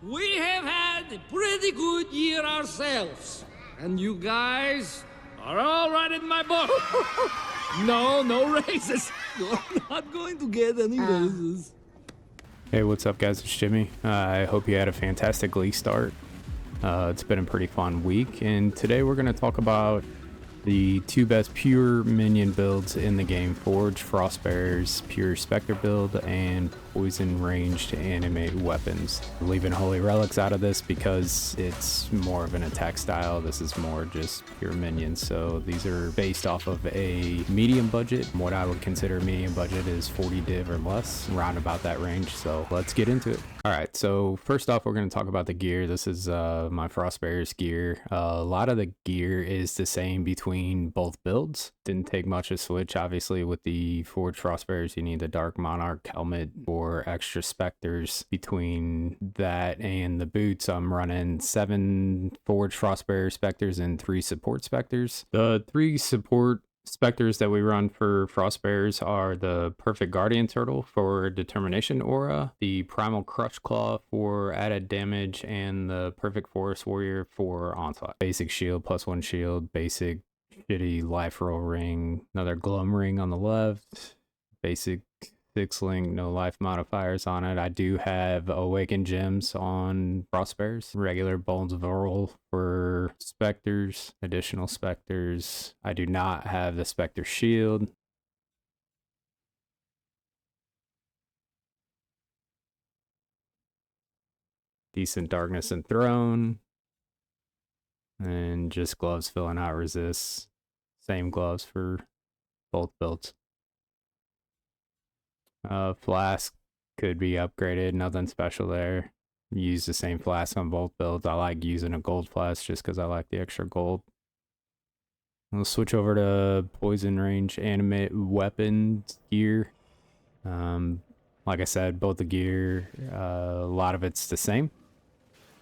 We have had a pretty good year ourselves. And you guys are all right in my book. No raises. You're not going to get any raises. Hey, what's up guys, it's Jimmy. I hope you had a fantastic league start. It's been a pretty fun week, and today we're going to talk about the two best pure minion builds in the game: Forge Frostbearers pure Spectre build and poison ranged animate weapons. I'm leaving Holy Relics out of this because it's more of an attack style. This is more just pure minions, so these are based off of a medium budget. What I would consider a medium budget is 40 div or less, around about that range. So let's get into it. All right, so first off, we're going to talk about the gear. This is my Frostbearers gear. A lot of the gear is the same between both builds. Didn't take much to switch. Obviously, with the Forge Frostbearers, you need the Dark Monarch helmet for extra specters. Between that and the boots, I'm running 7 Forge Frostbearer specters and 3 support specters. The 3 support specters that we run for Frostbearers are the Perfect Guardian Turtle for Determination Aura, the Primal Crush Claw for added damage, and the Perfect Forest Warrior for Onslaught. Basic shield, +1 shield, basic shitty life roll ring, another glum ring on the left, basic 6-link, no life modifiers on it. I do have Awakened Gems on Frostbearers, regular Bones of Oral for Specters, additional Specters. I do not have the Spectre Shield. Decent Darkness and Throne. And just gloves filling out resists. Same gloves for both builds. Flask could be upgraded, nothing special there. Use the same flask on both builds. I like using a gold flask just because I like the extra gold. We'll switch over to poison range animate weapons gear. Like I said, both the gear, a lot of it's the same.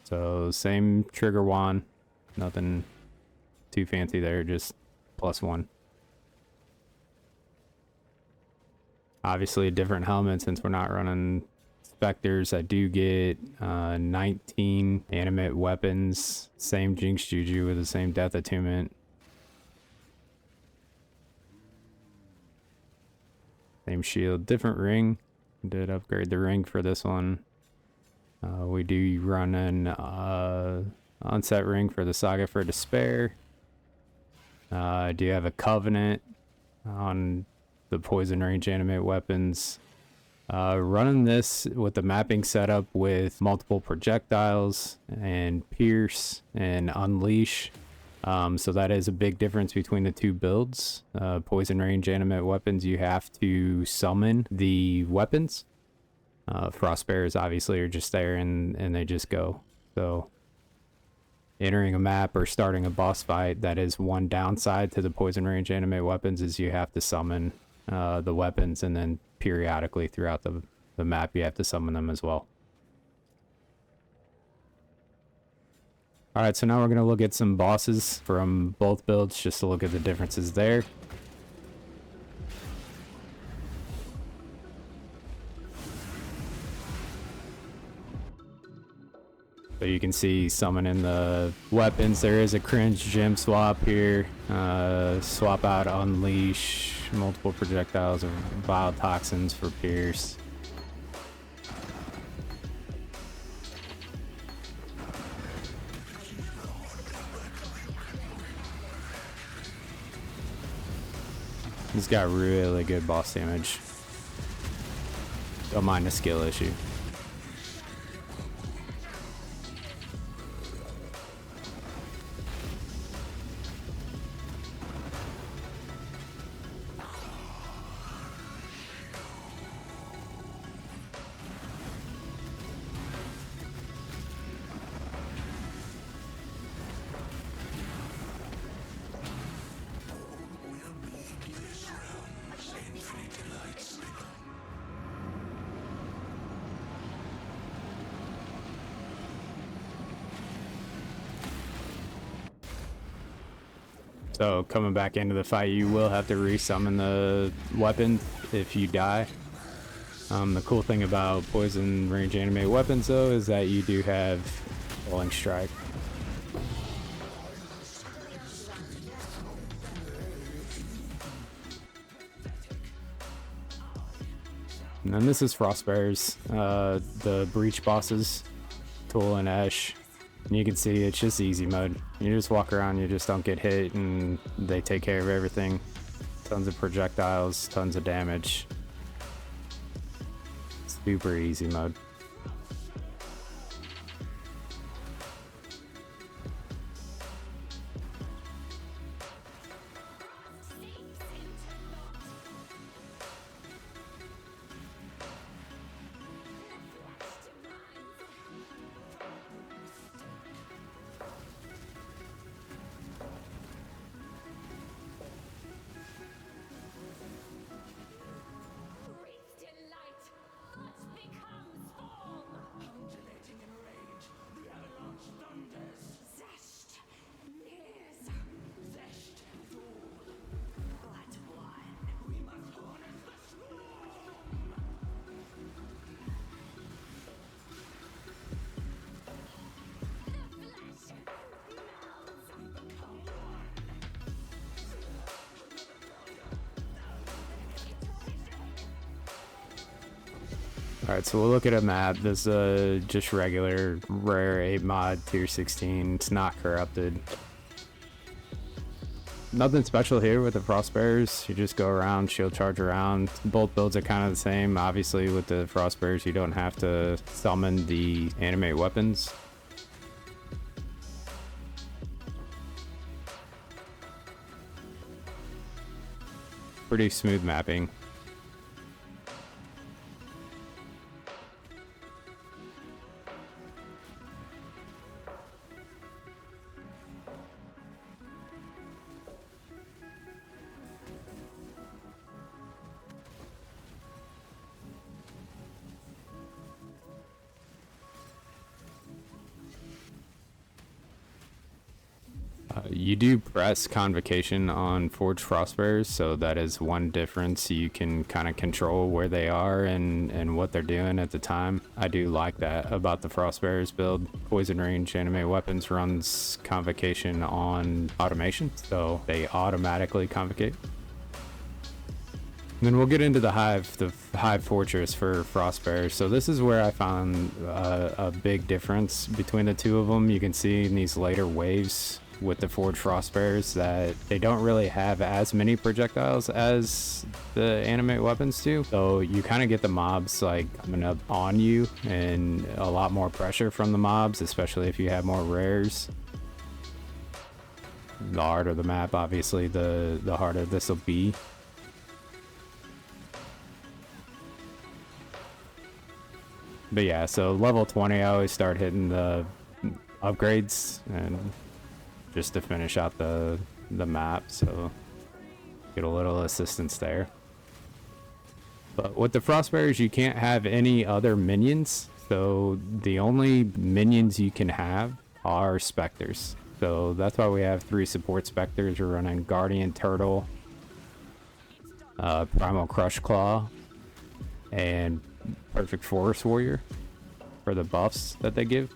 So same trigger wand, nothing too fancy there, just +1. Obviously a different helmet since we're not running specters. I do get 19 animate weapons, same Jinx Juju with the same death attunement. Same shield, different ring. Did upgrade the ring for this one. We do run an onset ring for the Saga for Despair. I do have a Covenant on the poison range animate weapons. Running this with the mapping setup with multiple projectiles and pierce and unleash. So that is a big difference between the two builds. Poison range animate weapons, you have to summon the weapons. Frostbearers obviously are just there and they just go. So entering a map or starting a boss fight, that is one downside to the poison range animate weapons, is you have to summon the weapons, and then periodically throughout the map you have to summon them as well. Alright, so now we're going to look at some bosses from both builds just to look at the differences there. So you can see summoning the weapons. There is a cringe gem swap here. Swap out Unleash, multiple projectiles or vile toxins for Pierce. He's got really good boss damage. Don't mind the skill issue. So coming back into the fight, you will have to resummon the weapon if you die. The cool thing about poison range animate weapons though is that you do have Rolling Strike. And then this is Frostbearers, the breach bosses, Tool and Ash. And you can see it's just easy mode. You just walk around, you just don't get hit, and they take care of everything. Tons of projectiles, tons of damage. Super easy mode. Alright, so we'll look at a map. This is just regular, rare 8 mod, tier 16. It's not corrupted. Nothing special here with the Frostbearers. You just go around, shield charge around. Both builds are kind of the same. Obviously, with the Frostbearers, you don't have to summon the animate weapons. Pretty smooth mapping. You do press convocation on Forged Frostbearers, so that is one difference. You can kind of control where they are and what they're doing at the time. I do like that about the Frostbearers build. Poison range animate weapons runs convocation on automation, so they automatically convocate. And then we'll get into the Hive Fortress for Frostbearer. So this is where I found a big difference between the two of them. You can see in these later waves with the Forged Frostbearers that they don't really have as many projectiles as the animate weapons do. So you kind of get the mobs like coming up on you and a lot more pressure from the mobs, especially if you have more rares. The harder the map, obviously, the harder this will be. But yeah, so level 20, I always start hitting the upgrades and just to finish out the map, so get a little assistance there. But with the Frostbearers, you can't have any other minions, so the only minions you can have are Spectres. So that's why we have 3 support Spectres. We're running Guardian Turtle, Primal Crush Claw, and Perfect Forest Warrior for the buffs that they give.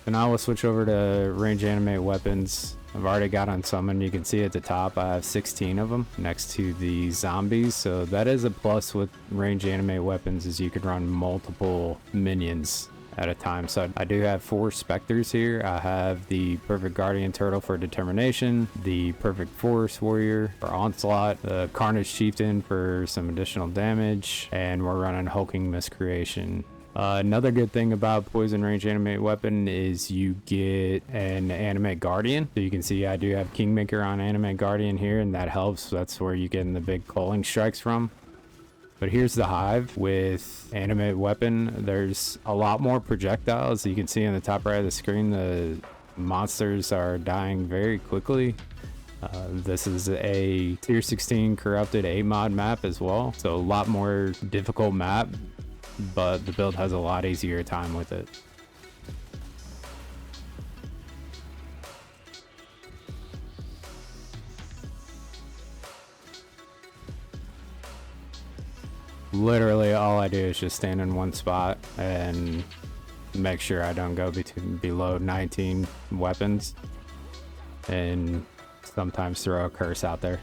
And now we'll switch over to range animate weapons. I've already got on summon. You can see at the top I have 16 of them next to the zombies. So that is a plus with range animate weapons, is you can run multiple minions at a time. So I do have 4 Spectres here. I have the Perfect Guardian Turtle for Determination, the Perfect Forest Warrior for Onslaught, the Carnage Chieftain for some additional damage, and we're running Hulking Miscreation. Another good thing about Poison Range Animate Weapon is you get an Animate Guardian. So you can see I do have Kingmaker on Animate Guardian here, and that helps. That's where you're getting the big culling strikes from. But here's the hive with animate weapon. There's a lot more projectiles. You can see on the top right of the screen, the monsters are dying very quickly. This is a tier 16 corrupted 8 mod map as well, so a lot more difficult map, but the build has a lot easier time with it. Literally all I do is just stand in one spot and make sure I don't go below 19 weapons, and sometimes throw a curse out there.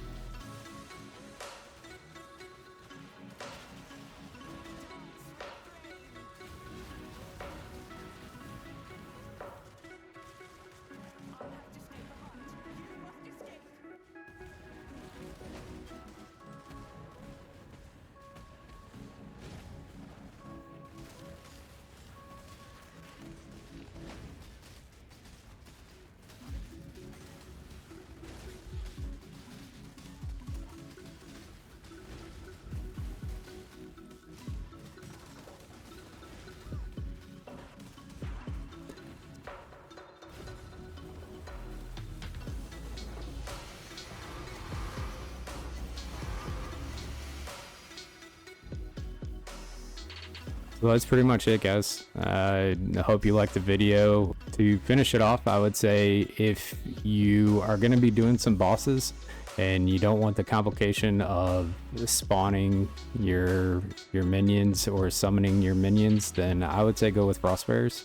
So that's pretty much it, guys. I hope you liked the video. To finish it off, I would say if you are going to be doing some bosses and you don't want the complication of spawning your minions or summoning your minions, then I would say go with Frostbearers.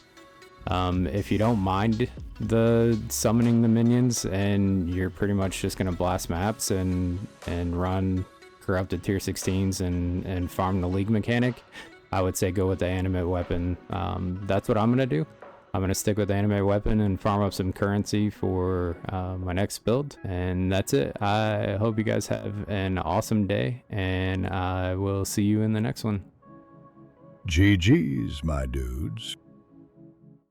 If you don't mind the summoning the minions and you're pretty much just going to blast maps and run corrupted tier 16s and farm the league mechanic, I would say go with the animate weapon. That's what I'm gonna do. I'm gonna stick with the animate weapon and farm up some currency for my next build, and that's it. I hope you guys have an awesome day, and I will see you in the next one. GG's, my dudes.